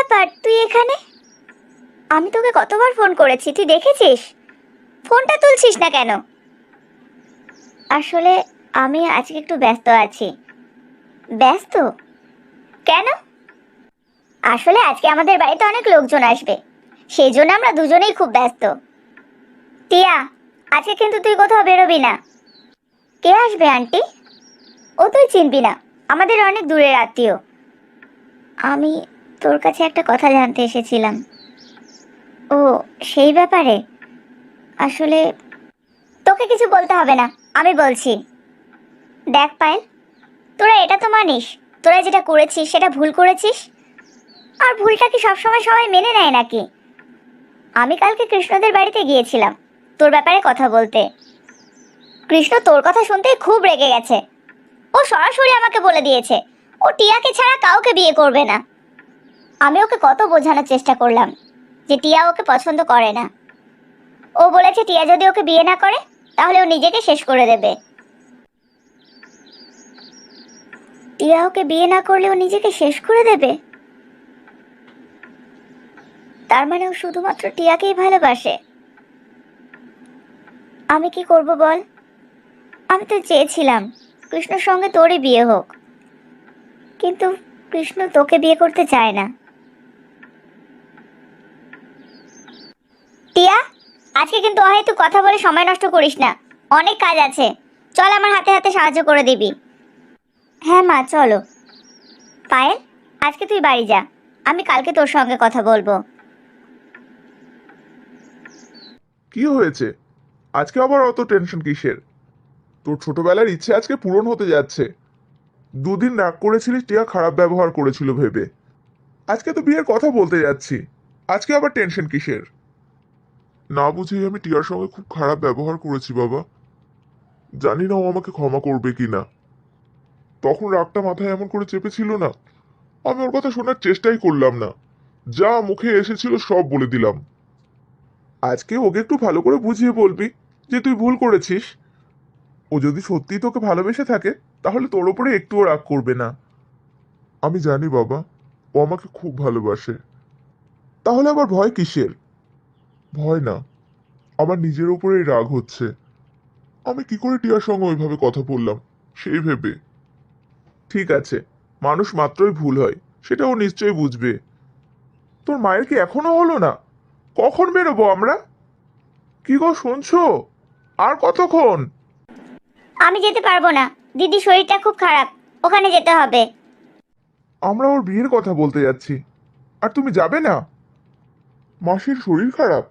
ব্যাপার, তুই এখানে? আমি তোকে কতবার ফোন করেছি, তুই দেখেছিস? ফোনটা তুলছিস না কেন? আসলে আমি আজকে একটু ব্যস্ত আছি। ব্যস্ত? কেন? আসলে আজকে আমাদের বাড়িতে অনেক লোকজন আসবে, সেই জন্য আমরা দুজনেই খুব ব্যস্ত। টিয়া, আজকে কিন্তু তুই কোথাও বেরোবি না। কে আসবে আন্টি? ও তুই চিনবি না, আমাদের অনেক দূরের আত্মীয়। আমি তোর কাছে একটা কথা জানতে এসেছিলাম। ও, সেই ব্যাপারে? আসলে তোকে কিছু বলতে হবে না, আমি বলছি। দেখ পায়েল, তোরা এটা তো মানিস তোরা যেটা করেছিস সেটা ভুল করেছিস। আর ভুলটা কি সবসময় সবাই মেনে নেয় নাকি? আমি কালকে কৃষ্ণদের বাড়িতে গিয়েছিলাম তোর ব্যাপারে কথা বলতে। কৃষ্ণ তোর কথা শুনতে খুব রেগে গেছে। ও সরাসরি আমাকে বলে দিয়েছে ও টিয়াকে ছাড়া কাউকে বিয়ে করবে না। আমি ওকে কত বোঝানোর চেষ্টা করলাম যে টিয়া ওকে পছন্দ করে না। ও বলেছে টিয়া যদি ওকে বিয়ে না করে তাহলে ও নিজেকে শেষ করে দেবে। টিয়া ওকে বিয়ে না করলে ও নিজেকে শেষ করে দেবে? তার মানে ও শুধুমাত্র টিয়াকেই ভালোবাসে। আমি কি করব বল? আমি তো চেয়েছিলাম কৃষ্ণর সঙ্গে তোরই বিয়ে হোক, কিন্তু কৃষ্ণ তোকে বিয়ে করতে চায় না। টিয়া, আজকে কিন্তু অহেতুক কথা বলে সময় নষ্ট করিস না, অনেক কাজ আছে। চল আমার হাতে হাতে সাহায্য করে দিবি। হ্যাঁ মা, চলো। পায়েল, আজকে তুই বাড়ি যা, আমি কালকে তোর সঙ্গে কথা বলবো। কি হয়েছে? আজকে আবার অত টেনশন কিসের? তোর ছোটবেলার ইচ্ছে আজকে পূরণ হতে যাচ্ছে। দুদিন রাগ করেছিলিস টিয়া খারাপ ব্যবহার করেছিল ভেবে। আজকে তো বিয়ের কথা বলতে যাচ্ছি, আজকে আবার টেনশন কিসের? না বুঝেই আমি টিয়ার সঙ্গে খুব খারাপ ব্যবহার করেছি বাবা। জানি না ও আমাকে ক্ষমা করবে কিনা। তখন রাগটা মাথায় এমন করে চেপেছিল না, আমি ওর কথা শোনার চেষ্টাই করলাম না। যা মুখে এসেছিল সব বলে দিলাম। আজকে ওকে একটু ভালো করে বুঝিয়ে বলবি যে তুই ভুল করেছিস। ও যদি সত্যিই তোকে ভালোবেসে থাকে তাহলে তোর ওপরে একটুও রাগ করবে না। আমি জানি বাবা, ও আমাকে খুব ভালোবাসে। তাহলে আবার ভয় কিসের? ভয় না, আমার নিজের উপরেই রাগ হচ্ছে। আমি কি করে টিয়ার সঙ্গে ওইভাবে কথা বললাম সেই ভেবে। ঠিক আছে, মানুষ মাত্রই ভুল হয়, সেটা ও নিশ্চয়ই বুঝবে। তোর মায়ের কি এখনো হলো না? কখন বেরোবো আমরা? কি গো, শুনছো? আর কতক্ষণ? আমি যেতে পারবো না, দিদি শরীরটা খুব খারাপ, ওখানে যেতে হবে। আমরা ওর বিয়ের কথা বলতে যাচ্ছি, আর তুমি যাবে না? মাসির শরীর খারাপ?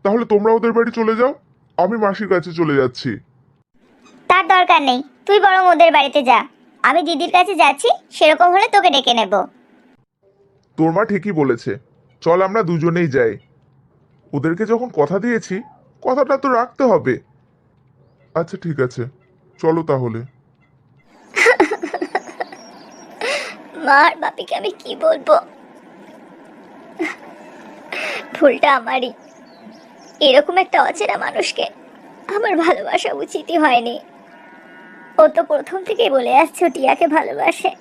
তাহলে তোমরা ওদের বাড়ি চলে যাও, আমি মাসির কাছে চলে যাচ্ছি। তার দরকার নেই, তুই বরং ওদের বাড়িতে যা। আমি দিদির কাছে যাচ্ছি, সেরকম হলে তোকে ডেকে নেব। তোর মা ঠিকই বলেছে, চল আমরা দুজনেই যাই। ওদেরকে যখন কথা দিয়েছি, কথাটা তো রাখতে হবে। আচ্ছা ঠিক আছে, চলো তাহলে। মা আর বাপিকে আমি কি বলবো? ভুলটা আমারই, এরকম একটা অচেনা মানুষকে আমার ভালোবাসা উচিতই হয়নি। ও তো প্রথম থেকেই বলে আসছে ও টিয়াকে ভালোবাসে,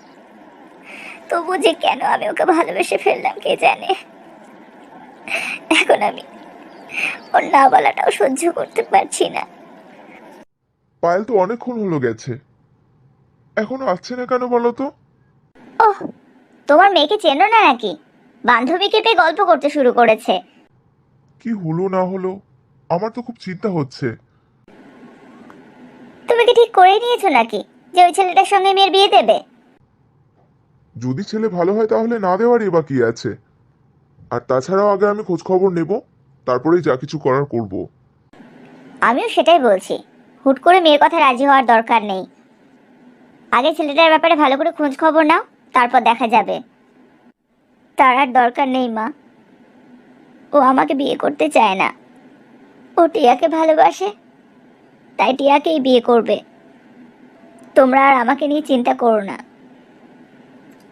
তবু যে কেন আমি ওকে ভালোবেসে ফেললাম কে জানে। এখন আমি ওর না বলাটাও সহ্য করতে পারছি না। পায়েল তো অনেকক্ষণ হলো গেছে, এখনো আসছে না কেন বলো তো? ওহ, তোমার মেয়েকে চেনো না নাকি? বান্ধবীকে পেয়ে গল্প করতে শুরু করেছে। কি হলো না হলো, আমার তো খুব চিন্তা হচ্ছে। তুমি কি ঠিক করে নিয়েছো নাকি যে ওই ছেলেটার সঙ্গে মেয়ের বিয়ে দেবে? যদি ছেলে ভালো হয় তাহলে না দেওয়ারই বা কি আছে। আর তাছাড়াও আগে আমি খোঁজ খবর নেব, তারপরেই যা কিছু করার করব। আমিও সেটাই বলছি, হুট করে মেয়ের কথা রাজি হওয়ার দরকার নেই। আগে ছেলেটার ব্যাপারে ভালো করে খোঁজ খবর নাও, তারপর দেখা যাবে। তার আর দরকার নেই মা, ও আমাকে বিয়ে করতে চায় না। ও টিয়াকে ভালোবাসে, তাই টিয়াকেই বিয়ে করবে। তোমরা আর আমাকে নিয়ে চিন্তা করো না,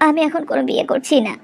আমি এখন কোনো বিয়ে করছি না।